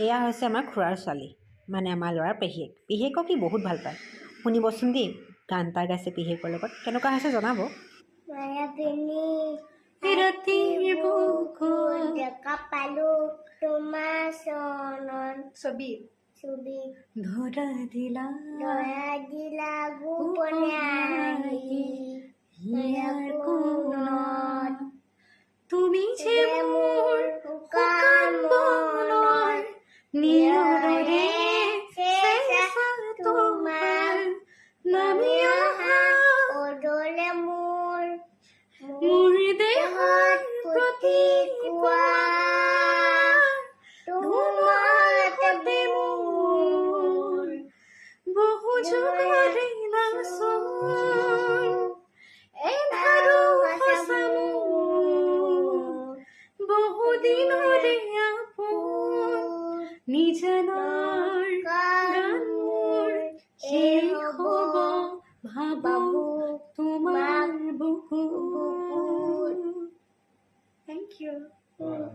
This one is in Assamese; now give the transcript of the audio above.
এয়া হৈছে আমাৰ খুৰাৰ ছোৱালী, মানে আমাৰ ল'ৰাৰ পেহীয়েক। পেহীয়েকক কি বহুত ভাল পায়। শুনিবচোন দেই, গান এটা গাইছে পেহীয়েকৰ লগত, কেনেকুৱা হৈছে জনাব। ৰাতিৰ বুকুত দেখা পালো তোমাৰ চৰণ ছবি ধৰা দিলা গোপনে আহি হিয়াৰ কোণত তুমি যে মোৰ শুকান মনৰ নীৰৰে চেঁচা তোমাৰ নামি অহা অদলে মোৰ দেহত প্ৰতিকুৱা তোমাতে মোৰ বহু যুগৰে নাচোন এন্ধাৰো সঁচা মোৰ বহু দিনৰে আপোন নিজানৰ গান মোৰ সেই হ'ব ভাবো তোমাৰ বুকুত। Thank you. Good.